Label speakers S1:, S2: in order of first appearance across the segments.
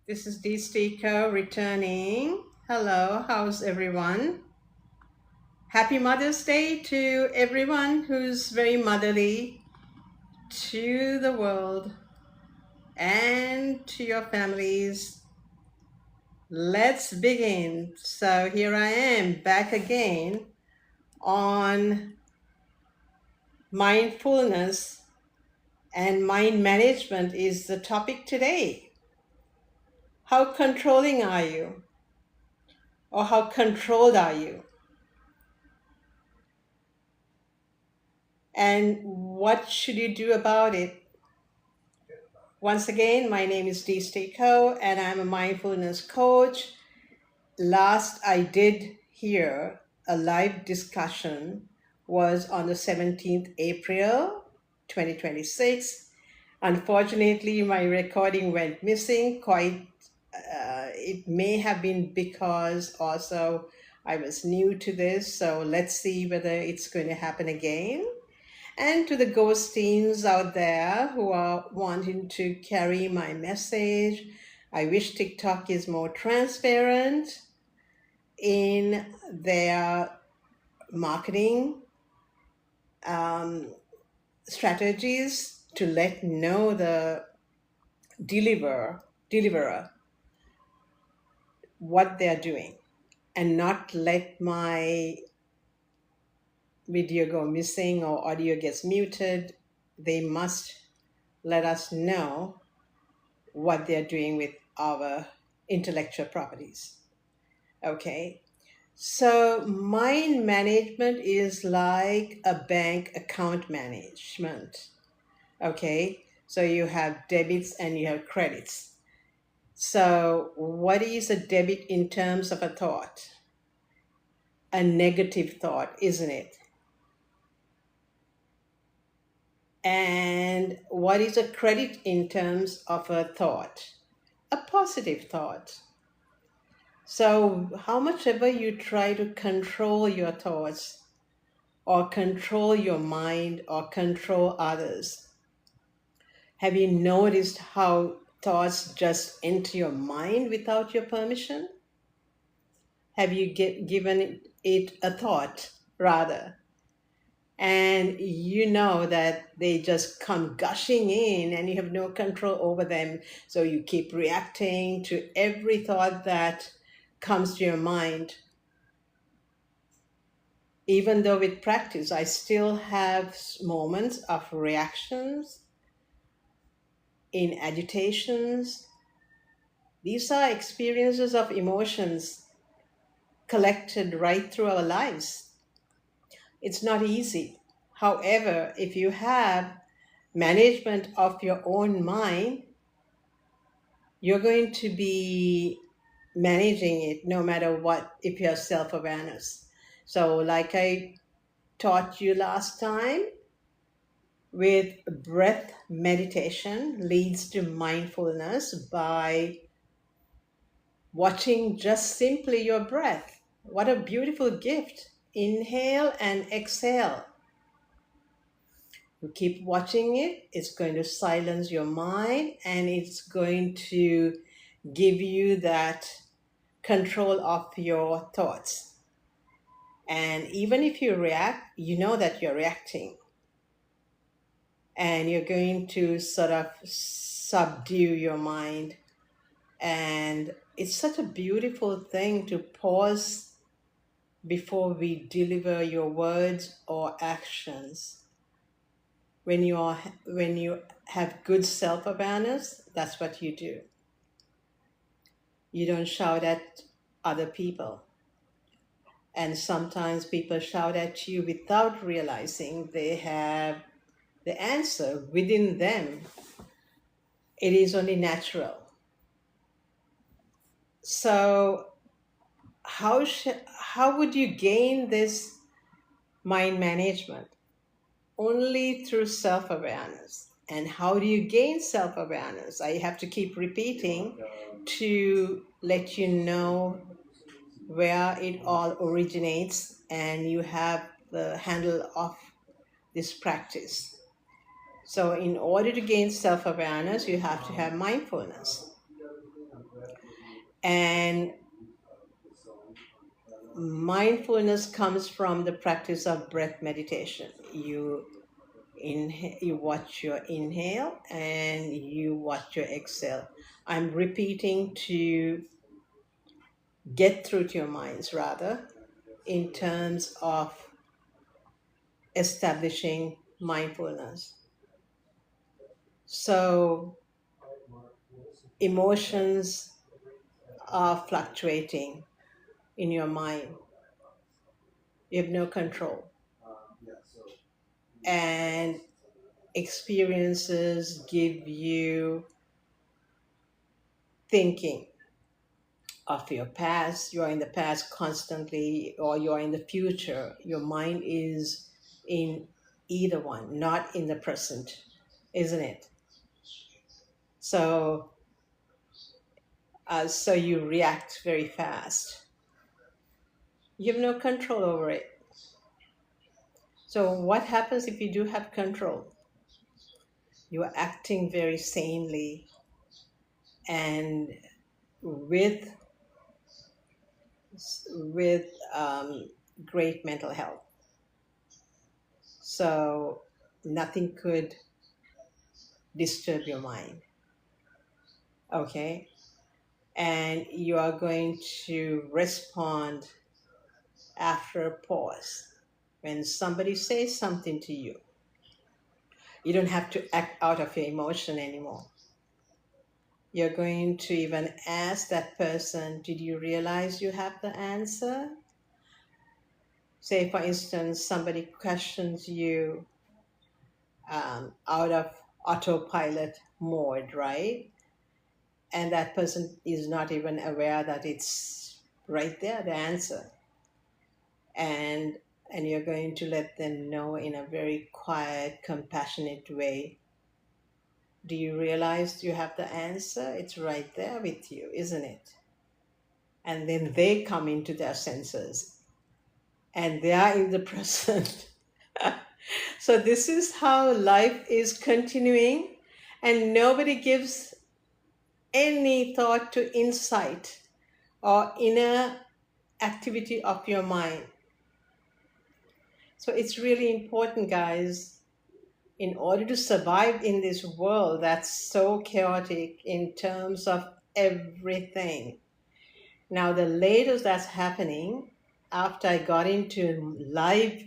S1: This is Dee Stico returning. Hello, how's everyone? Happy Mother's Day to everyone who's very motherly to the world and to your families. Let's begin. So here I am back again on mindfulness, and mind management is the topic today. How controlling are you? Or how controlled are you? And what should you do about it? Once again, my name is Dee Stico, and I'm a mindfulness coach. Last I did here a live discussion was on the 17th April 2026. Unfortunately, my recording went missing. It may have been because also I was new to this, so let's see whether it's going to happen again. And to the ghost teens out there who are wanting to carry my message, I wish TikTok is more transparent in their marketing strategies to let know the deliverer what they're doing, and not let my video go missing or audio gets muted. They must let us know what they're doing with our intellectual properties. Okay, so mind management is like a bank account management. Okay, so you have debits and you have credits. So what is a debit in terms of a thought? A negative thought, isn't it? And what is a credit in terms of a thought? A positive thought. So how much ever you try to control your thoughts or control your mind or control others, have you noticed how thoughts just enter your mind without your permission? Have you given it a thought, rather? And you know that they just come gushing in and you have no control over them. So you keep reacting to every thought that comes to your mind. Even though with practice, I still have moments of reactions, in agitations. These are experiences of emotions collected right through our lives. It's not easy. However, if you have management of your own mind, you're going to be managing it no matter what, if you have self-awareness. So like I taught you last time, with breath meditation leads to mindfulness by watching just simply your breath. What a beautiful gift. Inhale and exhale. You keep watching it, it's going to silence your mind and it's going to give you that control of your thoughts. And even if you react, you know that you're reacting. And you're going to sort of subdue your mind. And it's such a beautiful thing to pause before we deliver your words or actions. When you have good self-awareness, that's what you do. You don't shout at other people. And sometimes people shout at you without realizing they have the answer within them. It is only natural. So how would you gain this mind management? Only through self-awareness. And how do you gain self-awareness? I have to keep repeating to let you know where it all originates and you have the handle of this practice. So in order to gain self-awareness, you have to have mindfulness. And mindfulness comes from the practice of breath meditation. You watch your inhale and you watch your exhale. I'm repeating to get through to your minds, rather, in terms of establishing mindfulness. So emotions are fluctuating in your mind. You have no control. And experiences give you thinking of your past. You're in the past constantly, or you're in the future. Your mind is in either one, not in the present, isn't it? So, so you react very fast. You have no control over it. So, what happens if you do have control? You are acting very sanely and with with great mental health. So nothing could disturb your mind. Okay, and you are going to respond after a pause. When somebody says something to you, you don't have to act out of your emotion anymore. You're going to even ask that person, did you realize you have the answer? Say, for instance, somebody questions you out of autopilot mode, right? And that person is not even aware that it's right there, the answer. And you're going to let them know in a very quiet, compassionate way. Do you realize you have the answer? It's right there with you, isn't it? And then they come into their senses and they are in the present. So, this is how life is continuing, and nobody gives any thought to insight or inner activity of your mind. So, it's really important, guys, in order to survive in this world that's so chaotic in terms of everything. Now, the latest that's happening after I got into live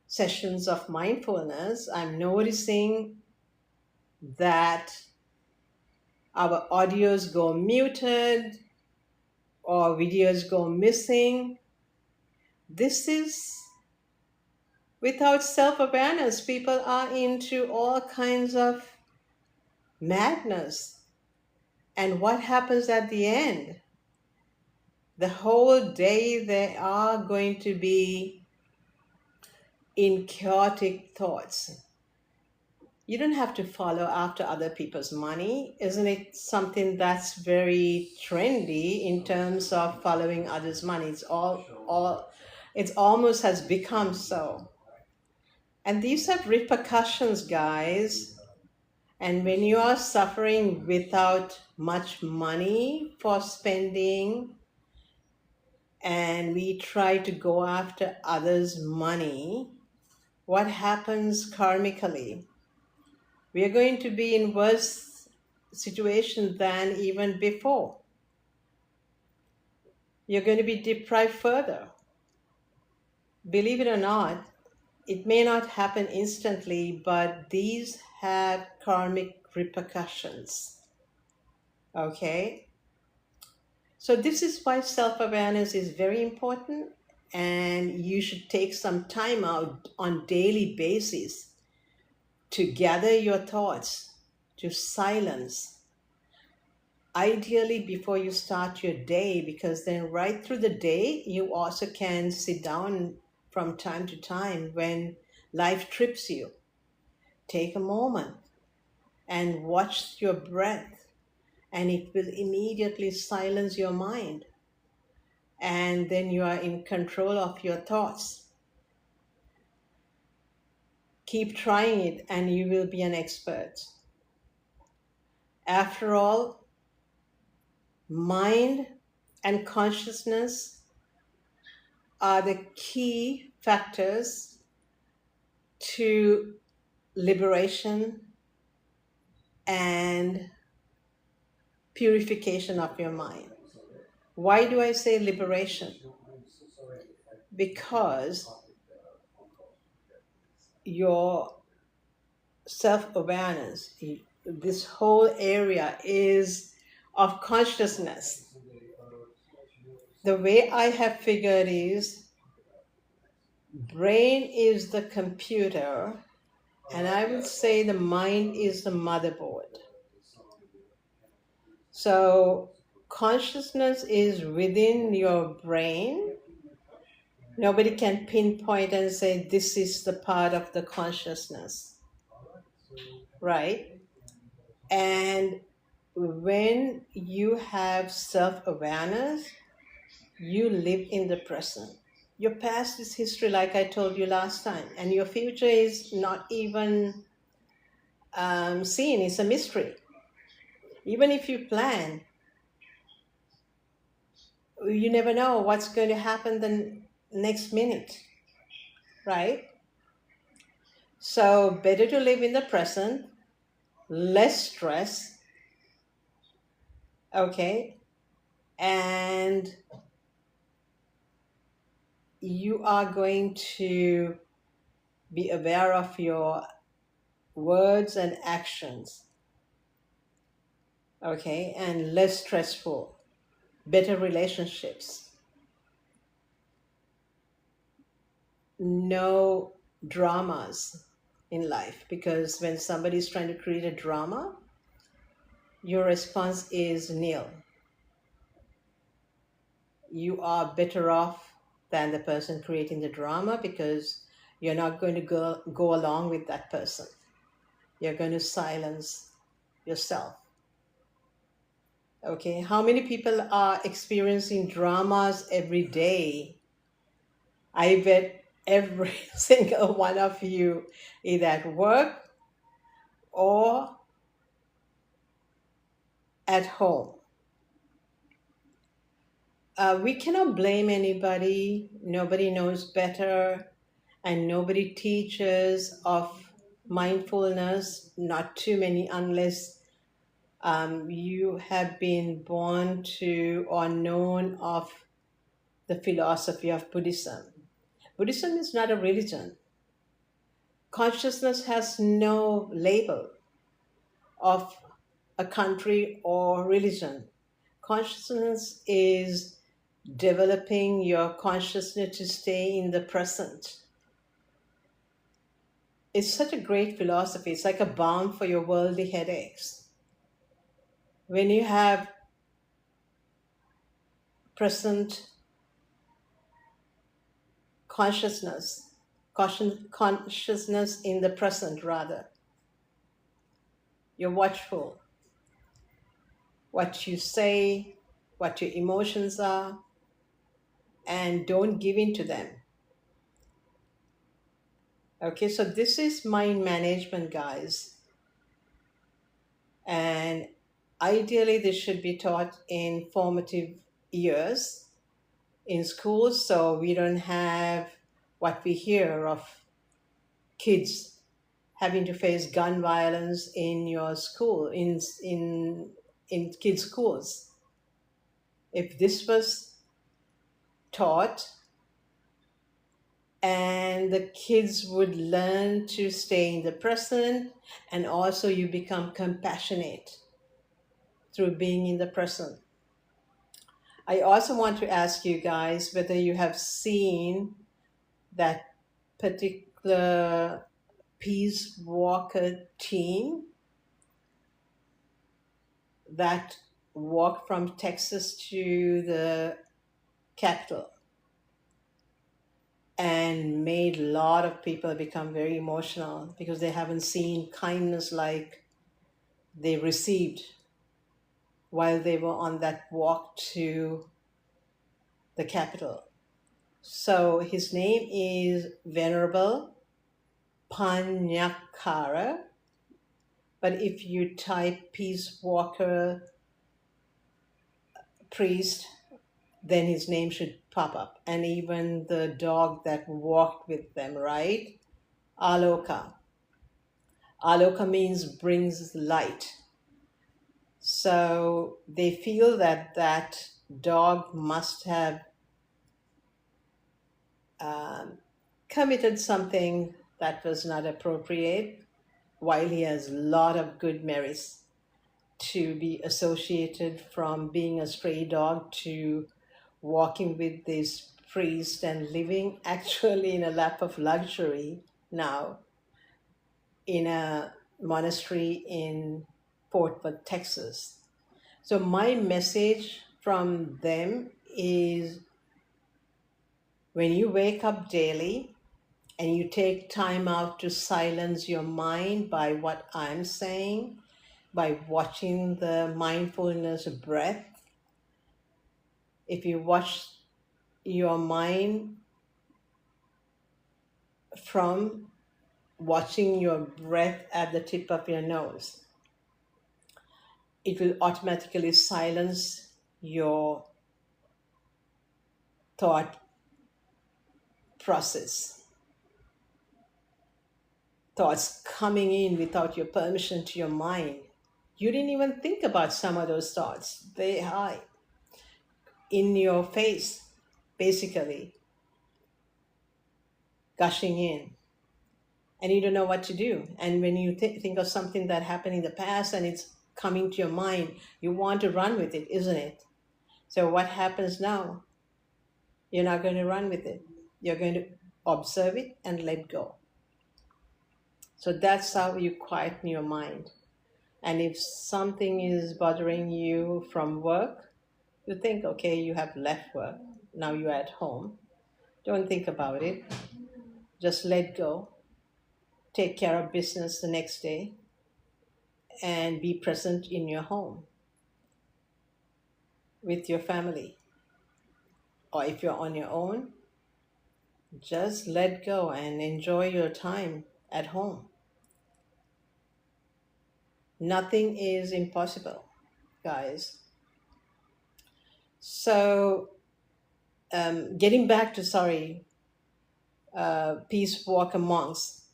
S1: sessions of mindfulness, I'm noticing that our audios go muted or videos go missing. This is without self awareness. People are into all kinds of madness. And what happens at the end? The whole day they are going to be in chaotic thoughts. You don't have to follow after other people's money. Isn't it something that's very trendy in terms of following others' money? It's almost has become so. And these have repercussions, guys. And when you are suffering without much money for spending, and we try to go after others' money, what happens karmically? We are going to be in worse situation than even before. You're going to be deprived further. Believe it or not, it may not happen instantly, but these have karmic repercussions. Okay? So this is why self-awareness is very important, and you should take some time out on daily basis to gather your thoughts, to silence, ideally before you start your day, because then right through the day you also can sit down from time to time when life trips you. Take a moment and watch your breath, and it will immediately silence your mind, and then you are in control of your thoughts. Keep trying it and you will be an expert. After all, Mind and consciousness are the key factors to liberation and purification of your mind. Why do I say liberation? Because your self awareness, this whole area is of consciousness. The way I have figured is brain is the computer, and I would say the mind is the motherboard. So consciousness is within your brain. Nobody can pinpoint and say this is the part of the consciousness, right? And when you have self awareness, you live in the present. Your past is history, like I told you last time, and your future is not even seen, it's a mystery. Even if you plan, you never know what's going to happen the next minute, right? So, better to live in the present, less stress, okay? And you are going to be aware of your words and actions, okay? And less stressful, better relationships, no dramas in life, because when somebody is trying to create a drama, your response is nil. You are better off than the person creating the drama because you're not going to go along with that person. You're going to silence yourself. Okay, how many people are experiencing dramas every day? I bet every single one of you, either at work or at home. We cannot blame anybody. Nobody knows better, and nobody teaches of mindfulness. Not too many, unless you have been born to or known of the philosophy of Buddhism. Buddhism is not a religion. Consciousness has no label of a country or religion. Consciousness is developing your consciousness to stay in the present. It's such a great philosophy. It's like a balm for your worldly headaches. When you have present consciousness, consciousness in the present rather, you're watchful. What you say, what your emotions are, and don't give in to them. Okay, so this is mind management, guys. And ideally, this should be taught in formative years in schools, so we don't have what we hear of kids having to face gun violence in your school, in kids' schools. If this was taught, and the kids would learn to stay in the present, and also you become compassionate through being in the present. I also want to ask you guys whether you have seen that particular Peace Walker team that walked from Texas to the Capitol and made a lot of people become very emotional because they haven't seen kindness like they received while they were on that walk to the Capitol. So his name is Venerable Panyakara, but if you type Peace Walker priest, then his name should pop up. And even the dog that walked with them, right? Aloka. Aloka means brings light. So they feel that that dog must have um, committed something that was not appropriate, while he has a lot of good merits to be associated, from being a stray dog to walking with this priest and living actually in a lap of luxury now in a monastery in Fort Worth, Texas. So my message from them is, when you wake up daily and you take time out to silence your mind by what I'm saying, by watching the mindfulness breath, if you watch your mind from watching your breath at the tip of your nose, it will automatically silence your thought process. Thoughts coming in without your permission to your mind. You didn't even think about some of those thoughts. They are in your face, basically, gushing in. And you don't know what to do. And when you think of something that happened in the past and it's coming to your mind, you want to run with it, isn't it? So what happens now? You're not going to run with it. You're going to observe it and let go. So that's how you quieten your mind. And if something is bothering you from work, you think, okay, you have left work. Now you're at home. Don't think about it. Just let go. Take care of business the next day and be present in your home with your family. Or if you're on your own, just let go and enjoy your time at home. Nothing is impossible, guys. So, getting back to, Peace Walker monks,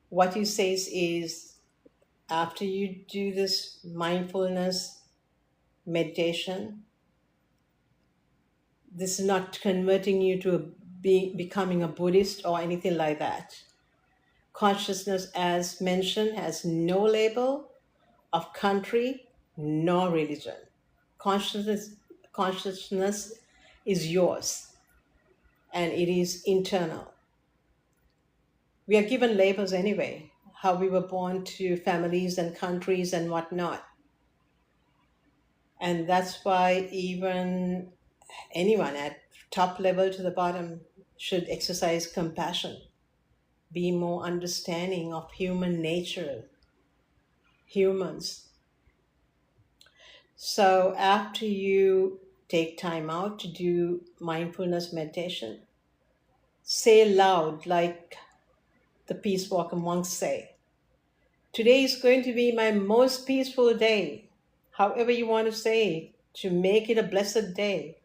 S1: what he says is, after you do this mindfulness meditation, this is not converting you to becoming a Buddhist or anything like that. Consciousness, as mentioned, has no label of country nor religion. Consciousness is yours, and it is internal. We are given labels anyway, how we were born to families and countries and whatnot. And that's why even anyone at top level to the bottom should exercise compassion, be more understanding of human nature, humans. So after you take time out to do mindfulness meditation, say loud, like the Peace Walker monks say, today is going to be my most peaceful day. However you want to say it, to make it a blessed day.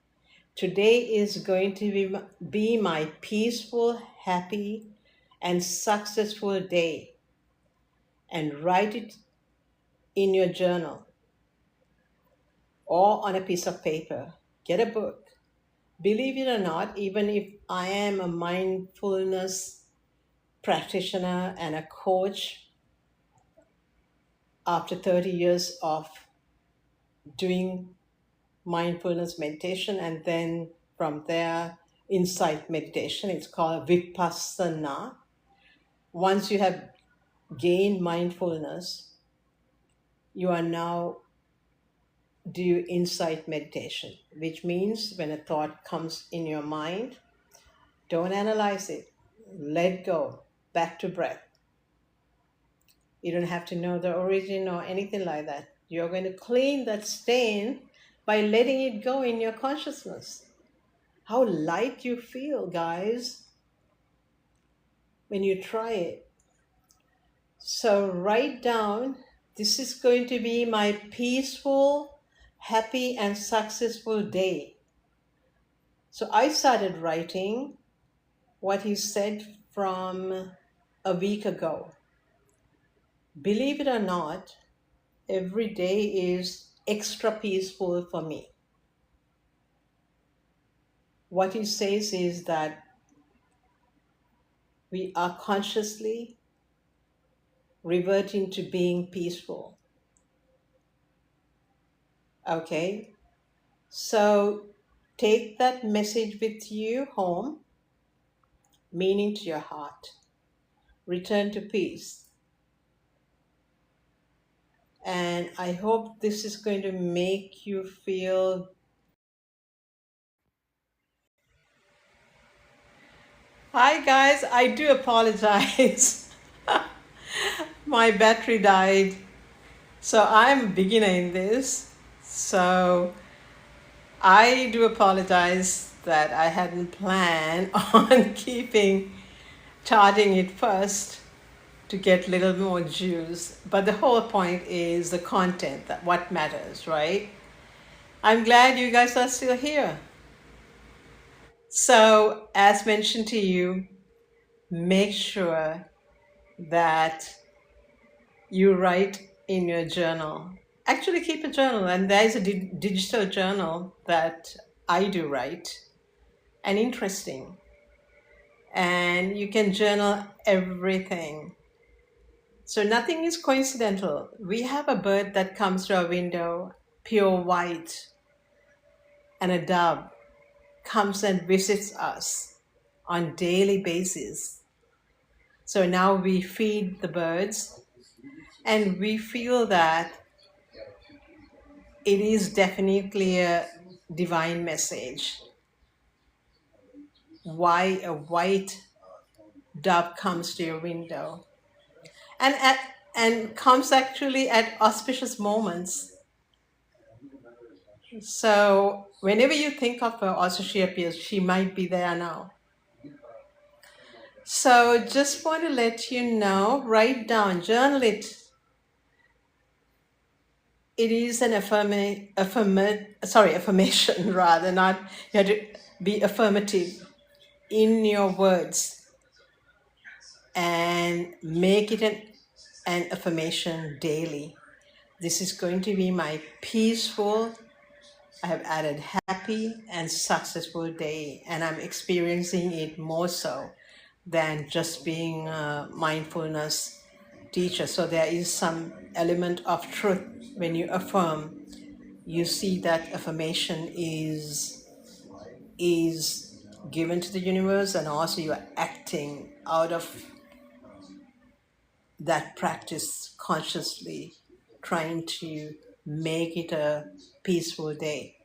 S1: Today is going to be my peaceful, happy, and successful day. And write it in your journal or on a piece of paper. Get a book. Believe it or not, even if I am a mindfulness practitioner and a coach, after 30 years of doing mindfulness meditation, and then from there, insight meditation, it's called Vipassana. Once you have gained mindfulness, you are now do insight meditation, which means when a thought comes in your mind, don't analyze it. Let go. Back to breath. You don't have to know the origin or anything like that. You're going to clean that stain by letting it go in your consciousness. How light you feel, guys, when you try it. So write down, this is going to be my peaceful, happy and successful day. So I started writing what he said from a week ago. Believe it or not, every day is extra peaceful for me. What he says is that we are consciously reverting to being peaceful. Okay? So take that message with you home, meaning to your heart. Return to peace. And I hope this is going to make you feel. Hi, guys, I do apologize. My battery died. So I'm a beginner in this. So I do apologize that I hadn't planned on keeping charging it first to get a little more juice. But the whole point is the content, that what matters, right? I'm glad you guys are still here. So, as mentioned to you, make sure that you write in your journal. Actually, keep a journal, and there's a digital journal that I do write, and interesting. And you can journal everything. So nothing is coincidental. We have a bird that comes to our window, pure white, and a dove comes and visits us on daily basis. So now we feed the birds, and we feel that it is definitely a divine message. Why a white dove comes to your window, and and comes actually at auspicious moments. So whenever you think of her, also she appears. She might be there now. So just want to let you know, write down, journal it. It is an affirmation rather, not, you have to be affirmative in your words and make it an affirmation daily. This is going to be my peaceful, I have added happy and successful day, and I'm experiencing it more so than just being a mindfulness teacher. So there is some element of truth when you affirm. You see that affirmation is given to the universe, and also you are acting out of that practice consciously, trying to make it a peaceful day.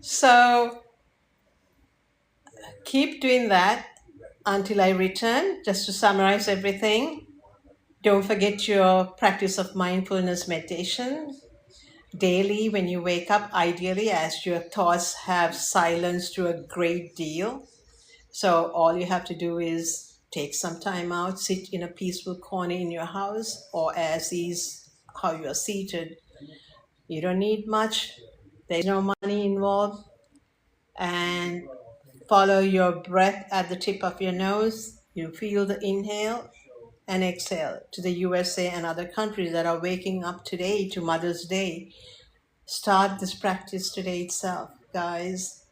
S1: So keep doing that until I return. Just to summarize everything, don't forget your practice of mindfulness meditation daily when you wake up, ideally, as your thoughts have silenced to a great deal. So all you have to do is take some time out, sit in a peaceful corner in your house, or as is how you are seated. You don't need much. There's no money involved. And follow your breath at the tip of your nose. You feel the inhale and exhale. To the USA and other countries that are waking up today to Mother's Day, start this practice today itself, guys.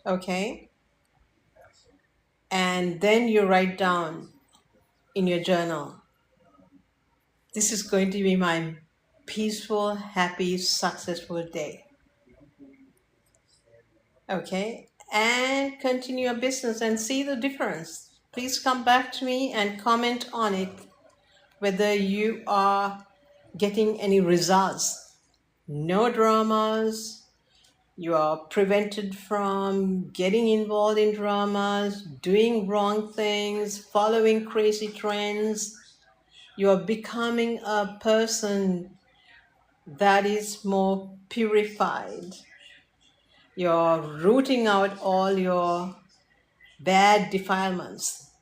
S1: Okay? And then you write down in your journal, this is going to be my peaceful, happy, successful day. Okay? And continue your business and see the difference. Please come back to me and comment on it, whether you are getting any results. No dramas. You are prevented from getting involved in dramas, doing wrong things, following crazy trends. You are becoming a person that is more purified. You're rooting out all your bad defilements.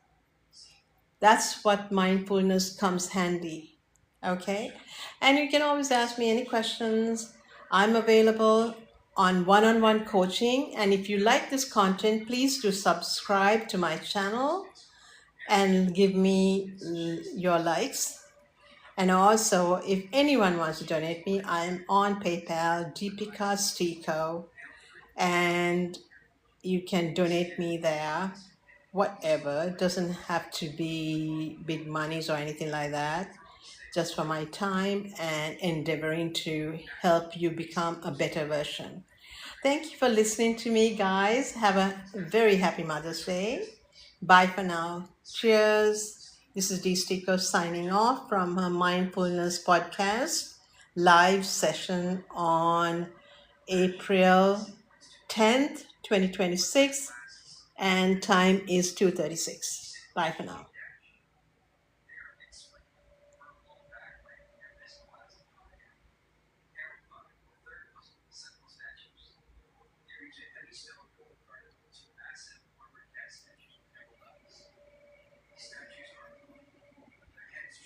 S1: That's what mindfulness comes handy. Okay. And you can always ask me any questions. I'm available on one on one coaching. And if you like this content, please do subscribe to my channel and give me your likes. And also, if anyone wants to donate me, I'm on PayPal, Deepika Stiko, and you can donate me there, whatever. It doesn't have to be big monies or anything like that, just for my time and endeavoring to help you become a better version. Thank you for listening to me, guys. Have a very happy Mother's Day. Bye for now. Cheers. This is Dee Stico signing off from her Mindfulness Podcast live session on April 10th, 2026, and time is 2:36. Bye for now.